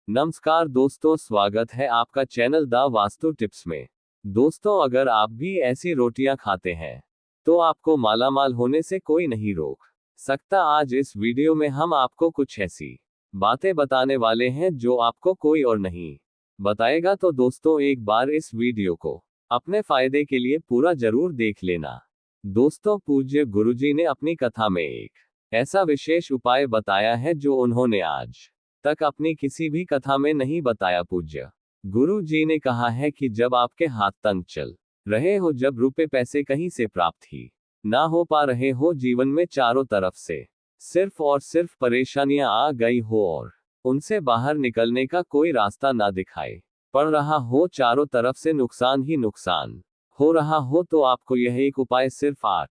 नमस्कार दोस्तों, स्वागत है आपका चैनल द वास्तु टिप्स में। दोस्तों, अगर आप भी ऐसी रोटियां खाते हैं तो आपको मालामाल होने से कोई नहीं रोक सकता। आज इस वीडियो में हम आपको कुछ ऐसी बातें बताने वाले हैं जो आपको कोई और नहीं बताएगा। तो दोस्तों, एक बार इस वीडियो को अपने फायदे के लिए पूरा जरूर देख लेना। दोस्तों, पूज्य गुरुजी ने अपनी कथा में एक ऐसा विशेष उपाय बताया है जो उन्होंने आज तक अपनी किसी भी कथा में नहीं बताया। पूज्य गुरु जी ने कहा है कि जब आपके हाथ तंग चल रहे हो, जब रुपए पैसे कहीं से प्राप्त ही ना हो पा रहे हो, जीवन में चारों तरफ से सिर्फ और सिर्फ परेशानियां आ गई हो और उनसे बाहर निकलने का कोई रास्ता ना दिखाई पड़ रहा हो, चारों तरफ से नुकसान ही नुकसान हो रहा हो, तो आपको यह एक उपाय सिर्फ 8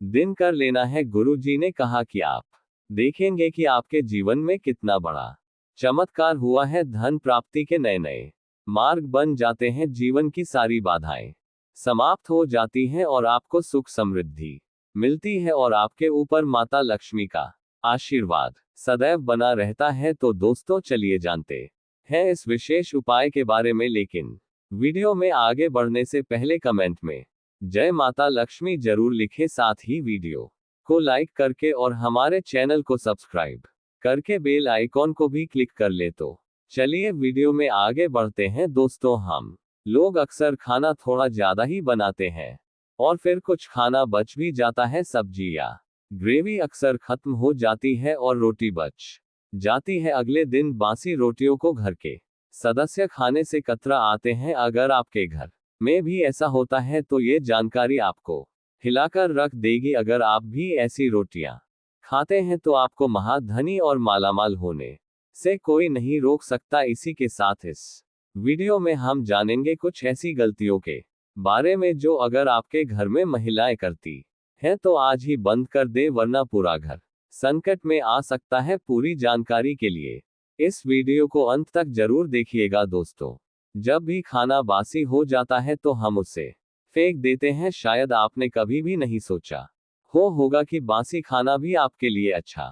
दिन कर लेना है। गुरु जी ने कहा कि आप देखेंगे कि आपके जीवन में कितना बड़ा चमत्कार हुआ है। धन प्राप्ति के नए नए मार्ग बन जाते हैं, जीवन की सारी बाधाएं समाप्त हो जाती हैं और आपको सुख समृद्धि मिलती है और आपके ऊपर माता लक्ष्मी का आशीर्वाद सदैव बना रहता है। तो दोस्तों, चलिए जानते हैं इस विशेष उपाय के बारे में। लेकिन वीडियो में आगे बढ़ने से पहले कमेंट में जय माता लक्ष्मी जरूर लिखें, साथ ही वीडियो को लाइक करके और हमारे चैनल को सब्सक्राइब करके बेल आइकॉन को भी क्लिक कर ले। तो चलिए वीडियो में आगे बढ़ते हैं। दोस्तों, हम लोग अक्सर खाना थोड़ा ज्यादा ही बनाते हैं और फिर कुछ खाना बच भी जाता है। सब्जी या ग्रेवी अक्सर खत्म हो जाती है और रोटी बच जाती है। अगले दिन बासी रोटियों को घर के सदस्य खाने से कतरा आते हैं। अगर आपके घर में भी ऐसा होता है तो ये जानकारी आपको हिलाकर रख देगी। अगर आप भी ऐसी रोटियां खाते हैं तो आपको महाधनी और मालामाल होने से कोई नहीं रोक सकता। इसी के साथ इस वीडियो में हम जानेंगे कुछ ऐसी गलतियों के बारे में जो अगर आपके घर में महिलाएं करती हैं तो आज ही बंद कर दे, वरना पूरा घर संकट में आ सकता है। पूरी जानकारी के लिए इस वीडियो को अंत तक जरूर देखिएगा। दोस्तों, जब भी खाना बासी हो जाता है तो हम उसे फेंक देते हैं। शायद आपने कभी भी नहीं सोचा होगा कि बासी खाना भी आपके लिए अच्छा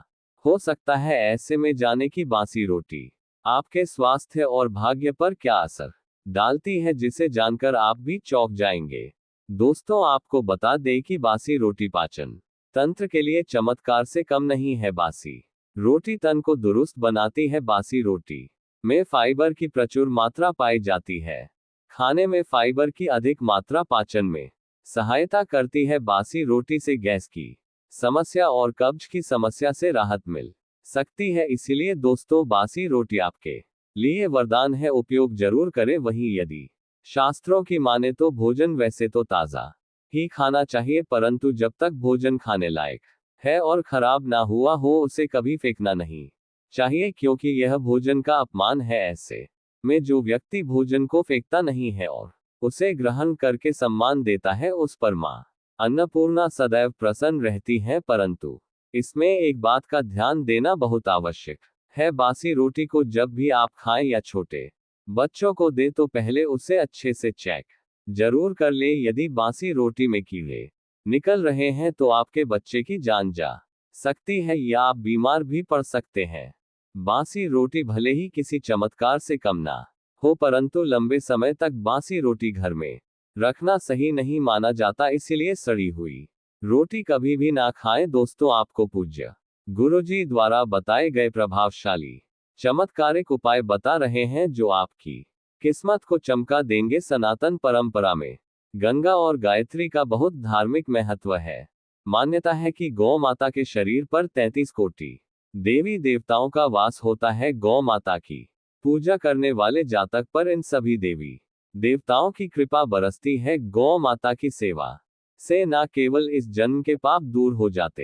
हो सकता है। ऐसे में जाने की बासी रोटी आपके स्वास्थ्य और भाग्य पर क्या असर डालती है, जिसे जानकर आप भी चौंक जाएंगे। दोस्तों, आपको बता दें कि बासी रोटी पाचन तंत्र के लिए चमत्कार से कम नहीं है। बासी रोटी तन को दुरुस्त बनाती है। बासी रोटी में फाइबर की प्रचुर मात्रा पाई जाती है। खाने में फाइबर की अधिक मात्रा पाचन में सहायता करती है। बासी रोटी से गैस की समस्या और कब्ज की समस्या से राहत मिल सकती है। इसलिए दोस्तों, बासी रोटी आपके लिए वरदान है, उपयोग जरूर करें। वहीं यदि शास्त्रों की माने तो भोजन वैसे तो ताजा ही खाना चाहिए, परंतु जब तक भोजन खाने लायक है और खराब ना हुआ हो उसे कभी फेंकना नहीं चाहिए, क्योंकि यह भोजन का अपमान है। ऐसे में जो व्यक्ति भोजन को फेंकता नहीं है और उसे ग्रहण करके सम्मान देता है, उस पर मां अन्नपूर्णा सदैव प्रसन्न रहती है। परंतु इसमें एक बात का ध्यान देना बहुत आवश्यक है। बासी रोटी को जब भी आप खाएं या छोटे बच्चों को दे तो पहले उसे अच्छे से चेक जरूर कर ले। यदि बासी रोटी में कीड़े निकल रहे हैं तो आपके बच्चे की जान जा सकती है या आप बीमार भी पड़ सकते हैं। बासी रोटी भले ही किसी चमत्कार से कम ना हो, परंतु लंबे समय तक बासी रोटी घर में रखना सही नहीं माना जाता। इसलिए सड़ी हुई रोटी कभी भी ना खाएं। दोस्तों, आपको पूज्य गुरुजी द्वारा बताए गए प्रभावशाली चमत्कारिक उपाय बता रहे हैं जो आपकी किस्मत को चमका देंगे। सनातन परंपरा में गंगा और गायत्री का बहुत धार्मिक महत्व है। मान्यता है कि गौ माता के शरीर पर 33 कोटि देवी देवताओं का वास होता है। गौ माता की पूजा करने वाले जातक पर इन सभी देवी देवताओं की कृपा बरसती है। गौ माता की सेवा से न केवल इस जन्म के पाप दूर हो जाते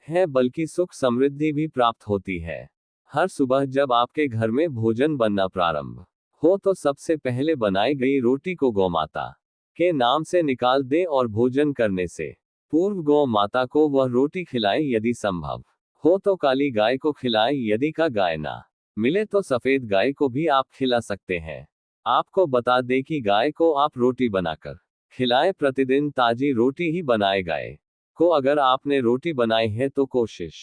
हैं, बल्कि सुख समृद्धि भी प्राप्त होती है। हर सुबह जब आपके घर में भोजन बनना प्रारंभ हो तो सबसे पहले बनाई गई रोटी को गौ माता के नाम से निकाल दें और भोजन करने से पूर्व गौ माता को वह रोटी खिलाएं। यदि संभव हो तो काली गाय को खिलाएं। यदि का गाय ना मिले तो सफेद गाय को भी आप खिला सकते हैं। आपको बता दें कि गाय को आप रोटी बनाकर खिलाएं। प्रतिदिन ताजी रोटी ही बनाए। गाय को अगर आपने रोटी बनाई है तो कोशिश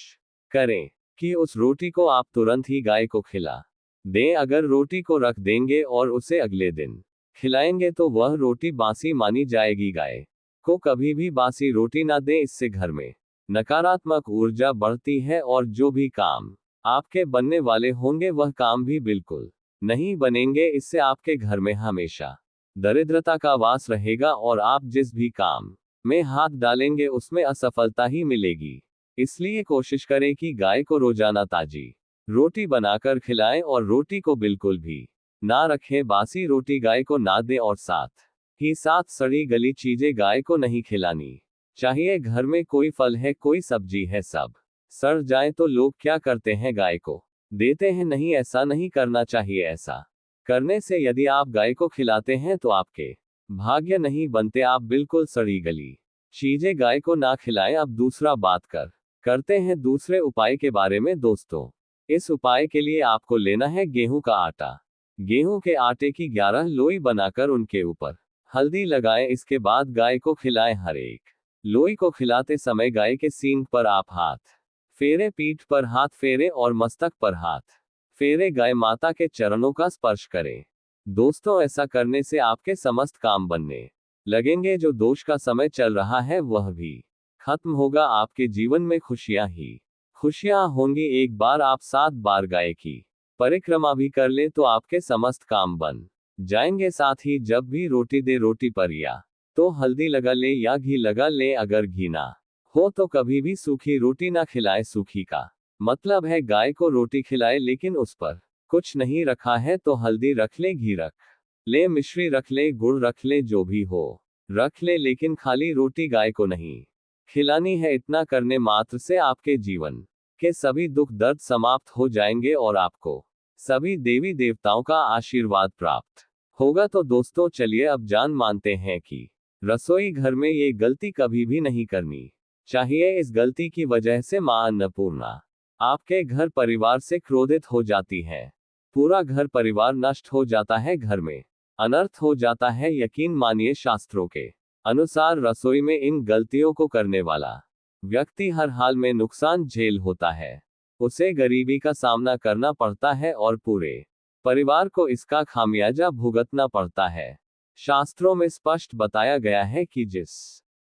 करें कि उस रोटी को आप तुरंत ही गाय को खिला दें। अगर रोटी को रख देंगे और उसे अगले दिन खिलाएंगे तो वह रोटी बासी मानी जाएगी। गाय को कभी भी बासी रोटी ना दें, इससे घर में नकारात्मक ऊर्जा बढ़ती है और जो भी काम आपके बनने वाले होंगे वह काम भी बिल्कुल नहीं बनेंगे। इससे आपके घर में हमेशा दरिद्रता का वास रहेगा और आप जिस भी काम में हाथ डालेंगे उसमें असफलता ही मिलेगी। इसलिए कोशिश करें कि गाय को रोजाना ताजी रोटी बनाकर खिलाएं और रोटी को बिल्कुल भी ना रखें। बासी रोटी गाय को ना दें और साथ ही साथ सड़ी गली चीजें गाय को नहीं खिलानी चाहिए। घर में कोई फल है, कोई सब्जी है, सब सड़ जाए तो लोग क्या करते हैं, गाय को देते हैं। नहीं, ऐसा नहीं करना चाहिए। ऐसा करने से यदि आप गाय को खिलाते हैं तो आपके भाग्य नहीं बनते। आप बिल्कुल सड़ी गली चीजें गाय को ना खिलाएं। अब दूसरा बात करते हैं दूसरे उपाय के बारे में दोस्तों। इस उपाय के लिए आपको लेना है गेहूं का आटा। गेहूं के आटे की 11 लोई बनाकर उनके ऊपर हल्दी लगाएं। इसके बाद गाय को खिलाएं। हर एक लोई को खिलाते समय गाय के सींग पर आप हाथ फेरे, पीठ पर हाथ फेरे और मस्तक पर हाथ फेरे। गाय माता के चरणों का स्पर्श करें। दोस्तों, ऐसा करने से आपके समस्त काम बनने लगेंगे। जो दोष का समय चल रहा है वह भी खत्म होगा। आपके जीवन में खुशियां ही खुशियां होंगी। एक बार आप 7 बार गाय की परिक्रमा भी कर ले तो आपके समस्त काम बन जाएंगे। साथ ही जब भी रोटी दे, रोटी पर या तो हल्दी लगा ले या घी लगा ले। अगर घी ना हो तो कभी भी सूखी रोटी ना खिलाए। सूखी का मतलब है गाय को रोटी खिलाए लेकिन उस पर कुछ नहीं रखा है तो हल्दी रख ले, घी रख ले, मिश्री रख ले, गुड़ रख ले, जो भी हो रख ले, लेकिन खाली रोटी गाय को नहीं खिलानी है। इतना करने मात्र से आपके जीवन के सभी दुख दर्द समाप्त हो जाएंगे और आपको सभी देवी देवताओं का आशीर्वाद प्राप्त होगा। तो दोस्तों चलिए अब जान मानते हैं कि रसोई घर में ये गलती कभी भी नहीं करनी चाहिए। इस गलती की वजह से मां अन्नपूर्णा आपके घर परिवार से क्रोधित हो जाती है। पूरा घर परिवार नष्ट हो जाता है, घर में अनर्थ हो जाता है। यकीन मानिए, शास्त्रों के अनुसार रसोई में इन गलतियों को करने वाला व्यक्ति हर हाल में नुकसान झेल होता है। उसे गरीबी का सामना करना पड़ता है और पूरे परिवार को इसका खामियाजा भुगतना पड़ता है। शास्त्रों में स्पष्ट बताया गया है कि जिस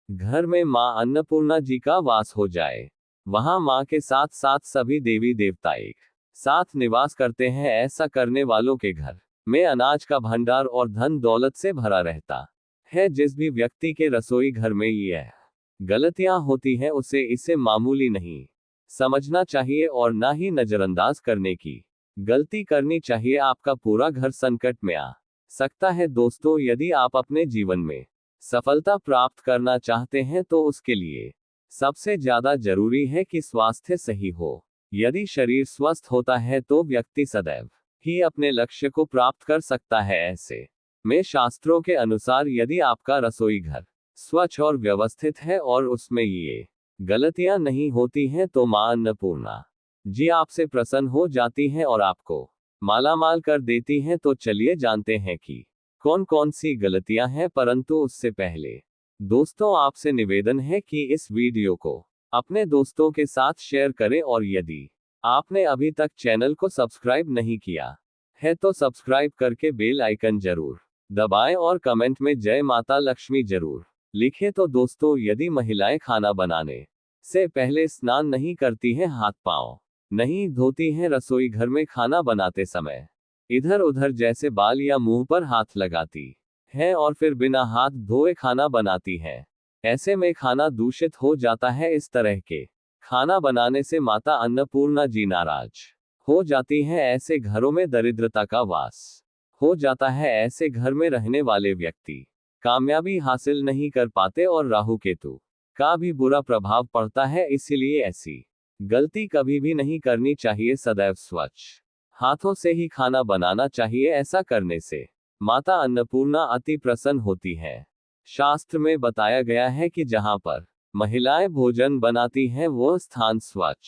घर में मां अन्नपूर्णा जी का वास हो जाए वहां मां के साथ साथ सभी देवी देवता एक साथ निवास करते हैं। ऐसा करने वालों के घर में अनाज का भंडार और धन दौलत से भरा रहता है। जिस भी व्यक्ति के रसोई घर में यह गलतियां होती हैं उसे इसे मामूली नहीं समझना चाहिए और ना ही नजरअंदाज करने की गलती करनी चाहिए। आपका पूरा घर संकट में आ सकता है। दोस्तों, यदि आप अपने जीवन में सफलता प्राप्त करना चाहते हैं तो उसके लिए सबसे ज्यादा जरूरी है कि स्वास्थ्य सही हो। यदि शरीर स्वस्थ होता है तो व्यक्ति सदैव ही अपने लक्ष्य को प्राप्त कर सकता है। ऐसे में शास्त्रों के अनुसार यदि आपका रसोई घर स्वच्छ और व्यवस्थित है और उसमें ये गलतियां नहीं होती हैं तो मां अन्नपूर्णा जी आपसे प्रसन्न हो जाती हैं और आपको मालामाल कर देती हैं। तो चलिए जानते हैं कि कौन कौन सी गलतियां हैं। परंतु उससे पहले दोस्तों आपसे निवेदन है कि इस वीडियो को अपने दोस्तों के साथ शेयर करें और यदि आपने अभी तक चैनल को सब्सक्राइब नहीं किया है तो सब्सक्राइब करके बेल आइकन जरूर दबाएं और कमेंट में जय माता लक्ष्मी जरूर लिखें। तो दोस्तों, यदि महिलाएं खाना बनाने से पहले स्नान नहीं करती हैं, हाथ पांव नहीं धोती हैं, रसोई घर में खाना बनाते समय इधर उधर जैसे बाल या मुंह पर हाथ लगाती हैं और फिर बिना हाथ धोए खाना बनाती हैं, ऐसे में खाना दूषित हो जाता है। इस तरह के खाना बनाने से माता अन्नपूर्णा जी नाराज हो जाती हैं। ऐसे घरों में दरिद्रता का वास हो जाता है। ऐसे घर में रहने वाले व्यक्ति कामयाबी हासिल नहीं कर पाते और राहु केतु का भी बुरा प्रभाव पड़ता है। इसीलिए ऐसी गलती कभी भी नहीं करनी चाहिए। सदैव स्वच्छ हाथों से ही खाना बनाना चाहिए। ऐसा करने से माता अन्नपूर्णा अति प्रसन्न होती है। शास्त्र में बताया गया है कि जहां पर महिलाएं भोजन बनाती हैं वो स्थान स्वच्छ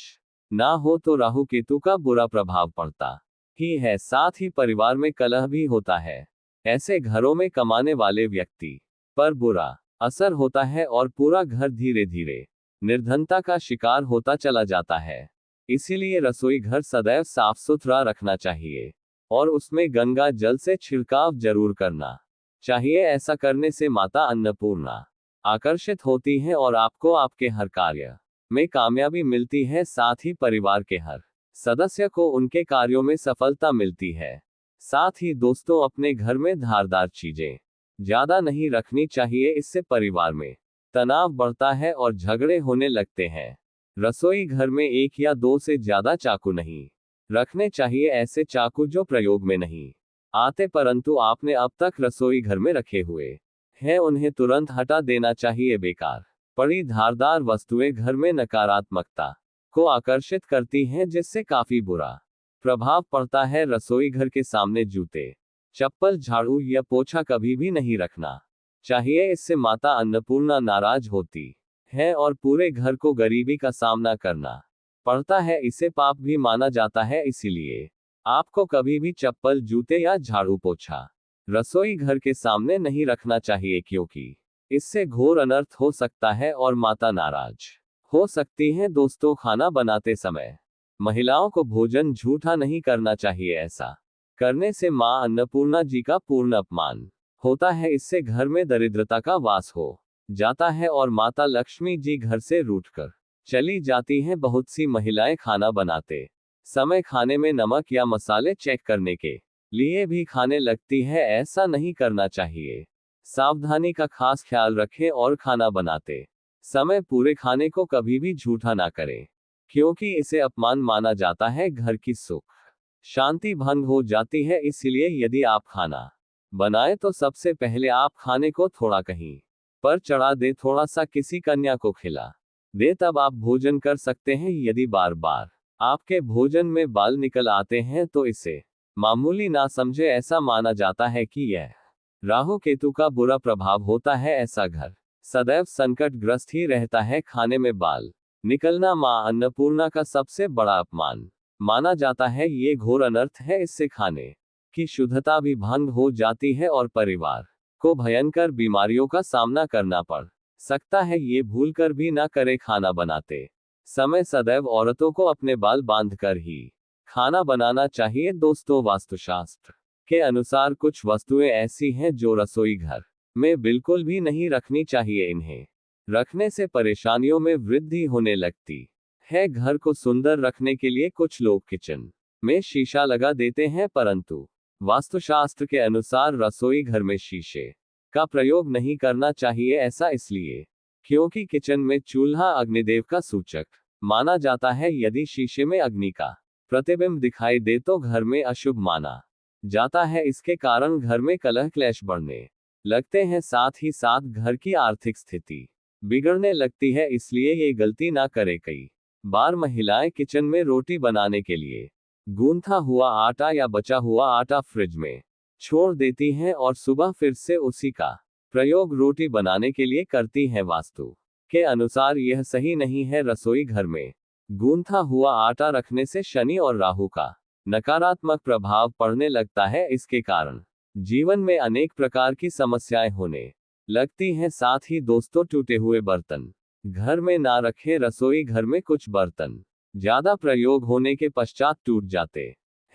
ना हो तो राहु केतु का बुरा प्रभाव पड़ता ही है। साथ ही परिवार में कलह भी होता है। ऐसे घरों में कमाने वाले व्यक्ति पर बुरा असर होता है और पूरा घर धीरे धीरे निर्धनता का शिकार होता चला जाता है। इसीलिए रसोई घर सदैव साफ सुथरा रखना चाहिए। और उसमें गंगा जल से छिड़काव जरूर करना चाहिए। ऐसा करने से माता अन्नपूर्णा आकर्षित होती है और आपको आपके हर कार्य में कामयाबी मिलती है। साथ ही परिवार के हर सदस्य को उनके कार्यों में सफलता मिलती है। साथ ही दोस्तों, अपने घर में धारदार चीजें ज्यादा नहीं रखनी चाहिए, इससे परिवार में तनाव बढ़ता है और झगड़े होने लगते हैं। रसोई घर में एक या दो से ज्यादा चाकू नहीं रखने चाहिए। ऐसे चाकू जो प्रयोग में नहीं आते परंतु आपने अब तक रसोई घर में रखे हुए हैं, उन्हें तुरंत हटा देना चाहिए। बेकार पड़ी धारदार वस्तुएं घर में नकारात्मकता को आकर्षित करती हैं, जिससे काफी बुरा प्रभाव पड़ता है। रसोई घर के सामने जूते, चप्पल, झाड़ू या पोछा कभी भी नहीं रखना चाहिए। इससे माता अन्नपूर्णा नाराज होती है और पूरे घर को गरीबी का सामना करना पड़ता है। इसे पाप भी माना जाता है, इसीलिए आपको कभी भी चप्पल, जूते या झाड़ू पोछा रसोई घर के सामने नहीं रखना चाहिए, क्योंकि इससे घोर अनर्थ हो सकता है और माता नाराज हो सकती हैं। दोस्तों, खाना बनाते समय महिलाओं को भोजन झूठा नहीं करना चाहिए। ऐसा करने से मां अन्नपूर्णा जी का पूर्ण अपमान होता है। इससे घर में दरिद्रता का वास हो जाता है और माता लक्ष्मी जी घर से रूठकर चली जाती हैं। बहुत सी महिलाएं खाना बनाते समय खाने में नमक या मसाले चेक करने के लिए भी खाने लगती है। ऐसा नहीं करना चाहिए। सावधानी का खास ख्याल रखें और खाना बनाते समय पूरे खाने को कभी भी झूठा ना करें, क्योंकि इसे अपमान माना जाता है। घर की सुख शांति भंग हो जाती है। इसलिए यदि आप खाना बनाए तो सबसे पहले आप खाने को थोड़ा कहीं पर चढ़ा दे, थोड़ा सा किसी कन्या को खिला दे, तब आप भोजन कर सकते हैं। यदि बार बार आपके भोजन में बाल निकल आते हैं तो इसे मामूली ना समझे। ऐसा माना जाता है कि यह राहु केतु का बुरा प्रभाव होता है। ऐसा घर सदैव संकटग्रस्त ही रहता है। खाने में बाल निकलना मां अन्नपूर्णा का सबसे बड़ा अपमान माना जाता है। ये घोर अनर्थ है। इससे खाने की शुद्धता भी भंग हो जाती है और परिवार को भयंकर बीमारियों का सामना करना पड़ सकता है। ये भूल कर भी ना करे। खाना बनाते समय सदैव औरतों को अपने बाल बांधकर ही खाना बनाना चाहिए। दोस्तों, वास्तुशास्त्र के अनुसार कुछ वस्तुएं ऐसी हैं जो रसोई घर में बिल्कुल भी नहीं रखनी चाहिए। इन्हें रखने से परेशानियों में वृद्धि होने लगती है। घर को सुंदर रखने के लिए कुछ लोग किचन में शीशा लगा देते हैं, परंतु वास्तुशास्त्र के अनुसार रसोई घर में शीशे का प्रयोग नहीं करना चाहिए। ऐसा इसलिए क्योंकि किचन में चूल्हा अग्निदेव का सूचक माना जाता है। यदि शीशे में अग्नि का प्रतिबिंब दिखाई दे तो घर में अशुभ माना जाता है। इसके कारण घर में कलह क्लेश बढ़ने लगते हैं। साथ ही साथ घर की आर्थिक स्थिति बिगड़ने लगती है। इसलिए ये गलती ना करे। कई बार महिलाएं किचन में रोटी बनाने के लिए गूंथा हुआ आटा या बचा हुआ आटा फ्रिज में छोड़ देती हैं और सुबह फिर से उसी का प्रयोग रोटी बनाने के लिए करती हैं। वास्तु के अनुसार यह सही नहीं है। रसोई घर में गूंथा हुआ आटा रखने से शनि और राहु का नकारात्मक प्रभाव पड़ने लगता है। इसके कारण जीवन में अनेक प्रकार की समस्याएं होने लगती हैं। साथ ही दोस्तों, टूटे हुए बर्तन घर में ना रखें। रसोई घर में कुछ बर्तन ज्यादा प्रयोग होने के पश्चात टूट जाते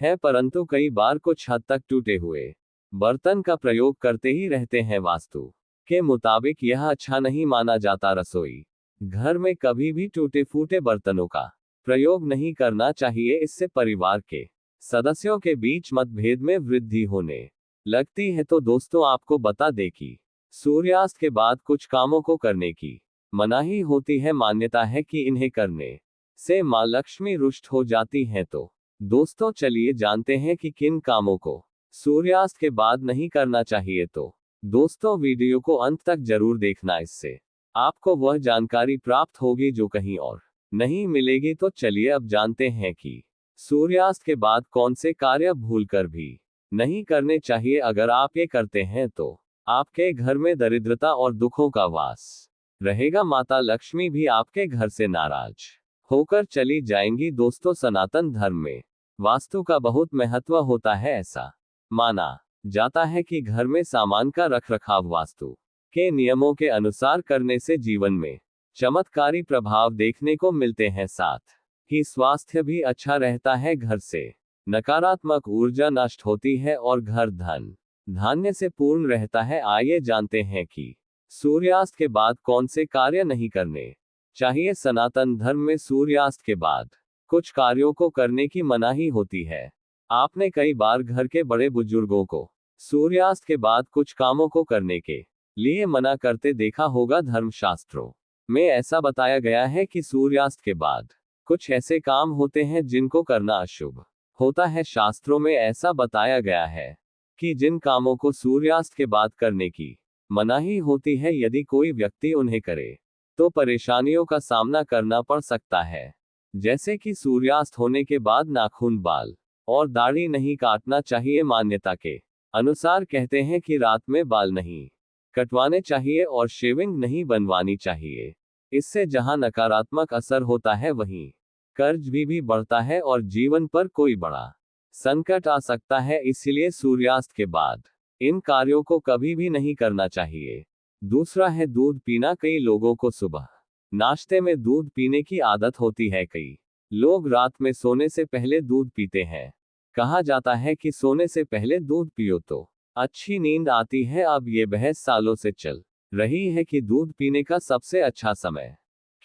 हैं, परंतु कई बार कुछ हद तक टूटे हुए बर्तन का प्रयोग करते ही रहते हैं। वास्तु के मुताबिक यह अच्छा नहीं माना जाता। रसोई घर में कभी भी टूटे फूटे बर्तनों का प्रयोग नहीं करना चाहिए। इससे परिवार के सदस्यों के बीच मतभेद में वृद्धि होने लगती है। तो दोस्तों, आपको बता दें कि सूर्यास्त के बाद कुछ कामों को करने की मनाही होती है। मान्यता है कि इन्हें करने से मां लक्ष्मी रुष्ट हो जाती हैं। तो दोस्तों, चलिए जानते हैं कि किन कामों को सूर्यास्त के बाद नहीं करना चाहिए। तो दोस्तों, वीडियो को अंत तक जरूर देखना, इससे आपको वह जानकारी प्राप्त होगी जो कहीं और नहीं मिलेगी। तो चलिए अब जानते हैं कि सूर्यास्त के बाद कौन से कार्य भूलकर भी नहीं करने चाहिए। अगर आप ये करते हैं तो आपके घर में दरिद्रता और दुखों का वास रहेगा। माता लक्ष्मी भी आपके घर से नाराज होकर चली जाएंगी। दोस्तों, सनातन धर्म में वास्तु का बहुत महत्व होता है। ऐसा माना जाता है कि घर में सामान का रखरखाव वास्तु के नियमों के अनुसार करने से जीवन में चमत्कारी प्रभाव देखने को मिलते हैं। साथ ही स्वास्थ्य भी अच्छा रहता है। घर से नकारात्मक ऊर्जा नष्ट होती है और घर धन धान्य से पूर्ण रहता है। आइए जानते हैं कि सूर्यास्त के बाद कौन से कार्य नहीं करने चाहिए। सनातन धर्म में सूर्यास्त के बाद कुछ कार्यों को करने की मनाही होती है। आपने कई बार घर के बड़े बुजुर्गों को सूर्यास्त के बाद कुछ कामों को करने के लिए मना करते देखा होगा। धर्मशास्त्रों में ऐसा बताया गया है कि सूर्यास्त के बाद कुछ ऐसे काम होते हैं जिनको करना अशुभ होता है। शास्त्रों में ऐसा बताया गया है कि जिन कामों को सूर्यास्त के बाद करने की मनाही होती है, यदि कोई व्यक्ति उन्हें करे तो परेशानियों का सामना करना पड़ सकता है। जैसे कि सूर्यास्त होने के बाद नाखून, बाल और दाढ़ी नहीं काटना चाहिए। मान्यता के अनुसार कहते हैं कि रात में बाल नहीं कटवाने चाहिए और शेविंग नहीं बनवानी चाहिए। इससे जहां नकारात्मक असर होता है वहीं कर्ज भी बढ़ता है और जीवन पर कोई बड़ा संकट आ सकता है। इसलिए सूर्यास्त के बाद इन कार्यों को कभी भी नहीं करना चाहिए। दूसरा है दूध पीना। कई लोगों को सुबह नाश्ते में दूध पीने की आदत होती है। कई लोग रात में सोने से पहले दूध पीते हैं। कहा जाता है कि सोने से पहले दूध पियो तो अच्छी नींद आती है। अब ये बहस सालों से चल रही है कि दूध पीने का सबसे अच्छा समय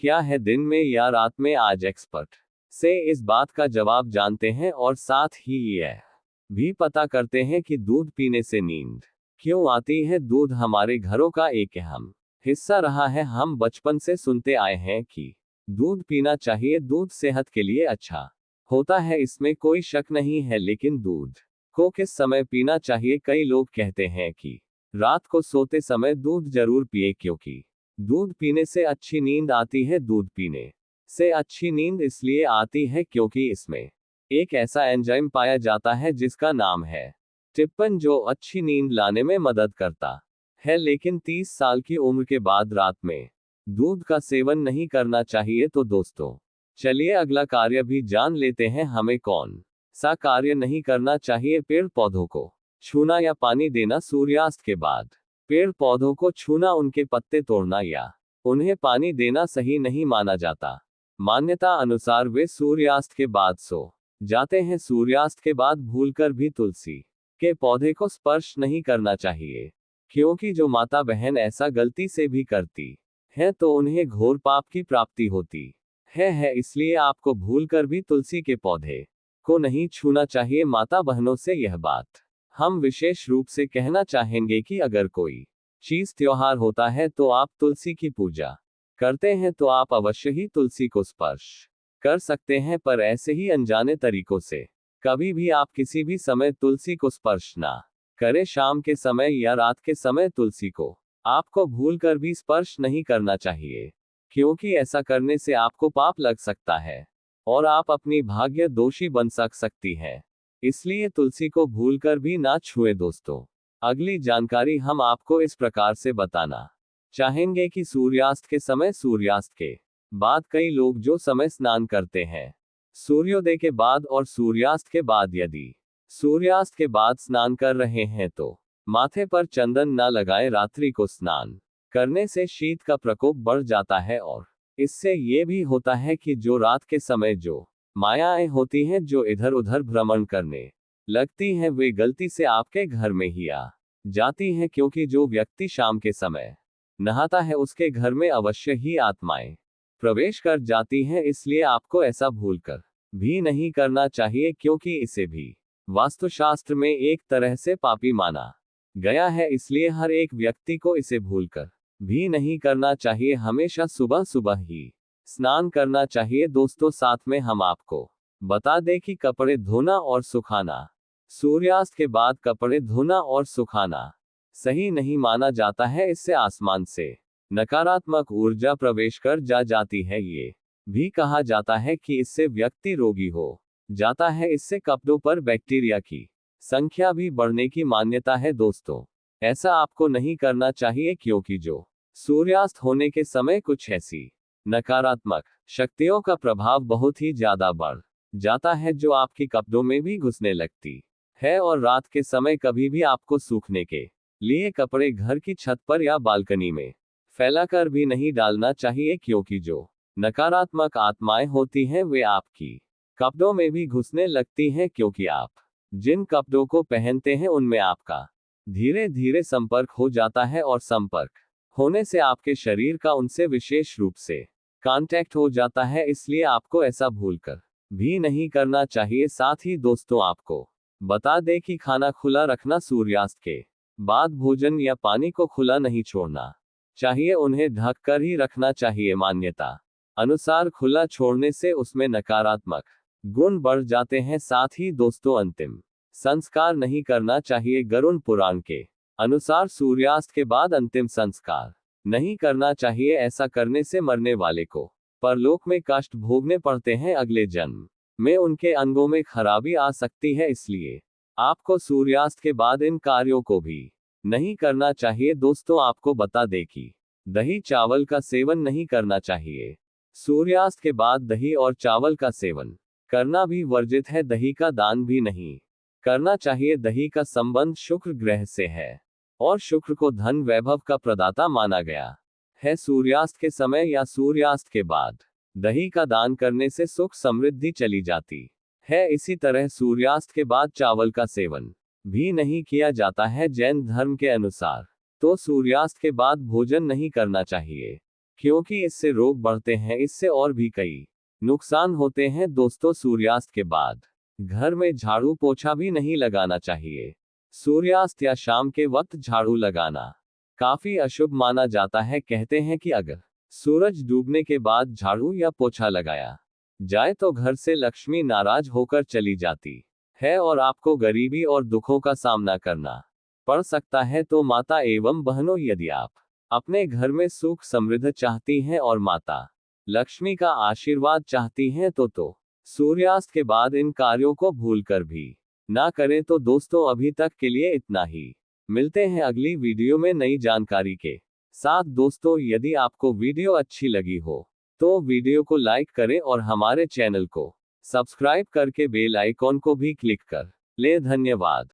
क्या है, दिन में या रात में। आज एक्सपर्ट से इस बात का जवाब जानते हैं और साथ ही यह भी पता करते हैं कि दूध पीने से नींद क्यों आती है। दूध हमारे घरों का एक अहम हिस्सा रहा है। हम बचपन से सुनते आए हैं कि दूध पीना चाहिए, दूध सेहत के लिए अच्छा होता है, इसमें कोई शक नहीं है। लेकिन दूध को किस समय पीना चाहिए? कई लोग कहते हैं कि रात को सोते समय दूध जरूर पिए, क्योंकि दूध पीने से अच्छी नींद आती है। दूध पीने से अच्छी नींद इसलिए आती है क्योंकि इसमें एक ऐसा एंजाइम पाया जाता है जिसका नाम है ट्रिप्टन, जो अच्छी नींद लाने में मदद करता है। लेकिन 30 साल की उम्र के बाद रात में दूध का सेवन नहीं करना चाहिए। तो दोस्तों चलिए अगला कार्य भी जान लेते हैं। हमें कौन सा कार्य नहीं करना चाहिए? पेड़ पौधों को छूना या पानी देना। सूर्यास्त के बाद पेड़ पौधों को छूना, उनके पत्ते तोड़ना या उन्हें पानी देना सही नहीं माना जाता। मान्यता अनुसार वे सूर्यास्त के बाद सो जाते हैं। सूर्यास्त के बाद भूलकर भी तुलसी के पौधे को स्पर्श नहीं करना चाहिए, क्योंकि जो माता बहन ऐसा गलती से भी करती है तो उन्हें घोर पाप की प्राप्ति होती है। इसलिए आपको भूलकर भी तुलसी के पौधे को नहीं छूना चाहिए। माता बहनों से यह बात हम विशेष रूप से कहना चाहेंगे कि अगर कोई चीज त्योहार होता है तो आप तुलसी की पूजा करते हैं तो आप अवश्य ही तुलसी को स्पर्श कर सकते हैं, पर ऐसे ही अनजाने तरीकों से कभी भी आप किसी भी समय तुलसी को स्पर्श ना करें। शाम के समय या रात के समय तुलसी को आपको भूलकर भी स्पर्श नहीं करना चाहिए, क्योंकि ऐसा करने से आपको पाप लग सकता है और आप अपनी भाग्य दोषी बन सकती है। इसलिए तुलसी को भूलकर भी ना छुए। दोस्तों अगली जानकारी हम आपको इस प्रकार से बताना चाहेंगे कि सूर्यास्त के समय, सूर्यास्त के बाद कई लोग जो समय स्नान करते हैं सूर्योदय के बाद और सूर्यास्त के बाद, यदि सूर्यास्त के बाद स्नान कर रहे हैं तो माथे पर चंदन न लगाएं। रात्रि को स्नान करने से शीत का प्रकोप बढ़ जाता है और इससे ये भी होता है कि जो रात के समय जो मायाएं होती हैं जो इधर उधर भ्रमण करने लगती हैं, वे गलती से आपके घर में ही आ जाती हैं, क्योंकि जो व्यक्ति शाम के समय नहाता है उसके घर में अवश्य ही आत्माएं प्रवेश कर जाती हैं। इसलिए आपको ऐसा भूलकर भी नहीं करना चाहिए, क्योंकि इसे भी वास्तुशास्त्र में एक तरह से पापी माना गया है। इसलिए हर एक व्यक्ति को इसे भूलकर भी नहीं करना चाहिए। हमेशा सुबह सुबह ही स्नान करना चाहिए। दोस्तों साथ में हम आपको बता दें कि कपड़े धोना और सुखाना, सूर्यास्त के बाद कपड़े धोना और सुखाना सही नहीं माना जाता है। इससे आसमान से नकारात्मक ऊर्जा प्रवेश कर जाती है। ये भी कहा जाता है कि इससे व्यक्ति रोगी हो जाता है। इससे कपड़ों पर बैक्टीरिया की संख्या भी बढ़ने की मान्यता है। दोस्तों ऐसा आपको नहीं करना चाहिए, क्योंकि जो सूर्यास्त होने के समय कुछ ऐसी नकारात्मक शक्तियों का प्रभाव बहुत ही ज्यादा बढ़ जाता है जो आपके कपड़ों में भी घुसने लगती है। और रात के समय कभी भी आपको सूखने के लिए कपड़े घर की छत पर या बालकनी में फैलाकर भी नहीं डालना चाहिए, क्योंकि जो नकारात्मक आत्माएं होती हैं वे आपकी कपड़ों में भी घुसने लगती हैं, क्योंकि आप जिन कपड़ों को पहनते हैं उनमें आपका धीरे धीरे संपर्क हो जाता है, और संपर्क होने से आपके शरीर का उनसे विशेष रूप से कांटेक्ट हो जाता है। इसलिए आपको ऐसा भूलकर भी नहीं करना चाहिए। साथ ही दोस्तों, आपको बता दें कि खाना खुला रखना, सूर्यास्त के बाद भोजन या पानी को खुला नहीं छोड़ना चाहिए, उन्हें ढक कर ही रखना चाहिए। मान्यता अनुसार खुला छोड़ने से उसमें नकारात्मक गुण बढ़ जाते हैं। साथ ही दोस्तों, अंतिम संस्कार नहीं करना चाहिए। गरुड़ पुराण के अनुसार सूर्यास्त के बाद अंतिम संस्कार नहीं करना चाहिए। ऐसा करने से मरने वाले को परलोक में कष्ट भोगने पड़ते हैं, अगले जन्म में उनके अंगों में खराबी आ सकती है। इसलिए आपको सूर्यास्त के बाद इन कार्यों को भी नहीं करना चाहिए। दोस्तों, आपको बता दें कि दही चावल का सेवन नहीं करना चाहिए। सूर्यास्त के बाद दही और चावल का सेवन करना भी वर्जित है। दही का दान भी नहीं करना चाहिए। दही का संबंध शुक्र ग्रह से है, और शुक्र को धन वैभव का प्रदाता माना गया है। सूर्यास्त के समय या सूर्यास्त के बाद दही का दान करने से सुख समृद्धि चली जाती है। इसी तरह सूर्यास्त के बाद चावल का सेवन भी नहीं किया जाता है। जैन धर्म के अनुसार तो सूर्यास्त के बाद भोजन नहीं करना चाहिए, क्योंकि इससे रोग बढ़ते हैं, इससे और भी कई नुकसान होते हैं। दोस्तों, सूर्यास्त के बाद घर में झाड़ू पोछा भी नहीं लगाना चाहिए। सूर्यास्त या शाम के वक्त झाड़ू लगाना काफी अशुभ माना जाता है। कहते हैं कि अगर सूरज डूबने के बाद झाड़ू या पोछा लगाया जाए तो घर से लक्ष्मी नाराज होकर चली जाती है, और आपको गरीबी और दुखों का सामना करना पड़ सकता है। तो माता एवं बहनों, यदि आप अपने घर में सुख समृद्धि चाहती हैं और माता लक्ष्मी का आशीर्वाद चाहती हैं, तो सूर्यास्त के बाद इन कार्यों को भूलकर भी ना करें। तो दोस्तों, अभी तक के लिए इतना ही। मिलते हैं अगली वीडियो में नई जानकारी के साथ। दोस्तों, यदि आपको वीडियो अच्छी लगी हो तो वीडियो को लाइक करें, और हमारे चैनल को सब्सक्राइब करके बेल आइकॉन को भी क्लिक कर ले। धन्यवाद।